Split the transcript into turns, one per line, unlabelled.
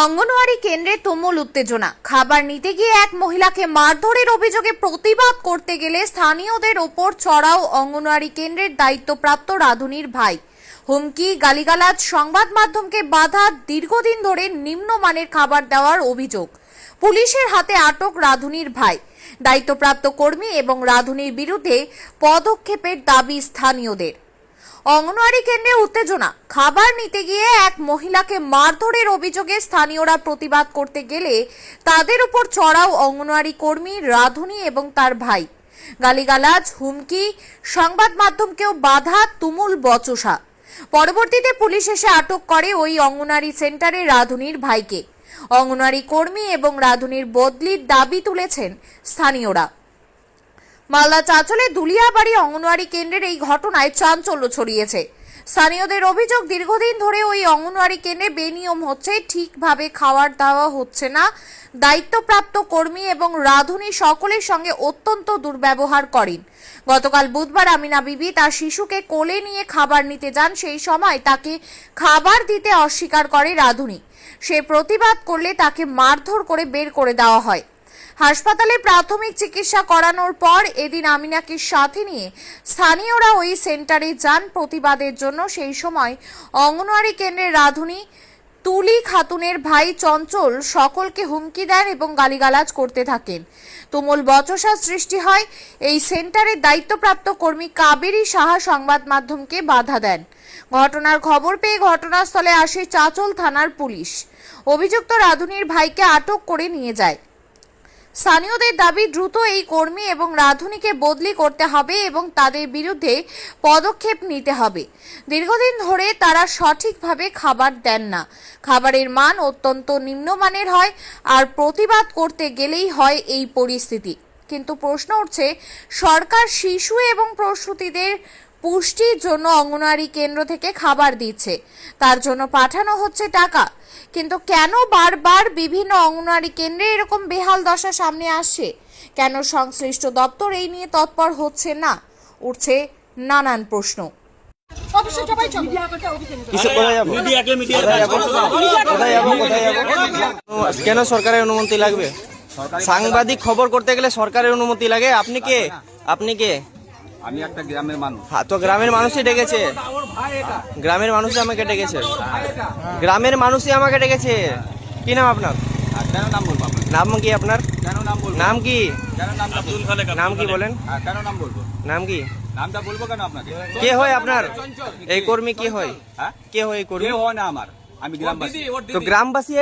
অঙ্গনওয়াড়ি কেন্দ্রে তুমুল উত্তেজনা। খাবার নিতে গিয়ে এক মহিলাকে মারধরের অভিযোগে প্রতিবাদ করতে গেলে স্থানীয়দের ওপর চড়াও অঙ্গনওয়াড়ি কেন্দ্রের দায়িত্বপ্রাপ্ত রাধুনীর ভাই। হুমকি, গালিগালাজ, সংবাদ মাধ্যমকে বাধা, দীর্ঘদিন ধরে নিম্নমানের খাবার দেওয়ার অভিযোগ। পুলিশের হাতে আটক রাধুনীর ভাই। দায়িত্বপ্রাপ্ত কর্মী এবং রাধুনীর বিরুদ্ধে পদক্ষেপের দাবি স্থানীয়দের। অঙ্গনওয়াড়ি কেন্দ্রে উত্তেজনা। খাবার নিতে গিয়ে এক মহিলাকে মারধরের অভিযোগে স্থানীয়রা প্রতিবাদ করতে গেলে তাদের উপর চড়াও অঙ্গনওয়াড়ি কর্মী, রাধুনী এবং তার ভাই। গালিগালাজ, হুমকি, সংবাদ মাধ্যমকেও বাধা, তুমুল বচসা। পরবর্তীতে পুলিশ এসে আটক করে ওই অঙ্গনওয়াড়ি সেন্টারে রাধুনীর ভাইকে। অঙ্গনওয়াড়ি কর্মী এবং রাধুনীর বদলির দাবি তুলেছেন স্থানীয়রা। মালদা চাঁচলে দুলিয়াবাড়ি অঙ্গনওয়াড়ি কেন্দ্রের এই ঘটনায় চাঞ্চল্য ছড়িয়েছে। স্থানীয়দের অভিযোগ, দীর্ঘদিন ধরে ওই অঙ্গনওয়াড়ি কেন্দ্রে বেনিয়ম হচ্ছে, ঠিকভাবে খাবার দেওয়া হচ্ছে না। দায়িত্বপ্রাপ্ত কর্মী এবং রাধুনী সকলের সঙ্গে অত্যন্ত দুর্ব্যবহার করেন। গতকাল বুধবার আমিনা বিবি তার শিশুকে কোলে নিয়ে খাবার নিতে যান। সেই সময় তাকে খাবার দিতে অস্বীকার করে রাধুনী। সে প্রতিবাদ করলে তাকে মারধর করে বের করে দেওয়া হয়। হাসপাতালে প্রাথমিক চিকিৎসা করানোর পর এদিন আমিনাকে সাথে নিয়ে স্থানীয়রা ওই সেন্টারে যান প্রতিবাদের জন্য। সেই সময় অঙ্গনওয়াড়ি কেন্দ্রের রাধুনী তুলি খাতুনের ভাই চঞ্চল সকলকে হুমকি দেন এবং গালিগালাজ করতে থাকেন। তুমুল বচসা সৃষ্টি হয়। এই সেন্টারের দায়িত্বপ্রাপ্ত কর্মী কাবেরী সাহা সংবাদ মাধ্যমকে বাধা দেন। ঘটনার খবর পেয়ে ঘটনাস্থলে আসে চাঁচল থানার পুলিশ। অভিযুক্ত রাধুনীর ভাইকে আটক করে নিয়ে যায়। স্থানীয়দের দাবি, দ্রুত এই কর্মী এবং রাধুনীকে বদলি করতে হবে এবং তাদের বিরুদ্ধে পদক্ষেপ নিতে হবে। দীর্ঘদিন ধরে তারা সঠিকভাবে খাবার দেন না। খাবারের মান অত্যন্ত নিম্নমানের হয়, আর প্রতিবাদ করতে গেলেই হয় এই পরিস্থিতি। কিন্তু প্রশ্ন উঠছে, সরকার শিশু এবং প্রসূতিদের পুষ্টির জন্য অঙ্গনওয়াড়ি কেন্দ্র থেকে খাবার দিচ্ছে, তার জন্য পাঠানো হচ্ছে টাকা, কিন্তু কেন বারবার বিভিন্ন অঙ্গনওয়াড়ি কেন্দ্রে এরকম বেহাল দশা সামনে আসছে? কেন সংশ্লিষ্ট দপ্তর এই নিয়ে তৎপর হচ্ছে না? উঠছে নানান প্রশ্ন।
কেন সরকারের অনুমতি লাগবে? সাংবাদিক খবর করতে গেলে সরকারের অনুমতি লাগে। আপনি কে? আপনি কে?
আমি একটা গ্রামের মানুষ।
তো গ্রামের মানুষই ডেকেছে। গ্রামের মানুষই আমাকে ডেকেছে। গ্রামের মানুষই আমাকে ডেকেছে। কি নাম আপনার?
কেন নাম বলবো?
নাম কি আপনার?
কেন নাম বলবো?
নাম কি?
কেন
নাম কি বলেন?
কেন নাম বলবো?
নাম কি?
নামটা বলবো কেন আপনাকে?
কে হয় আপনার এই কর্মী? কি হয়?
হ্যাঁ?
কে হয় এই কর্মী?
কেউ হয় না আমার, আমি গ্রামবাসী।
তো গ্রামবাসী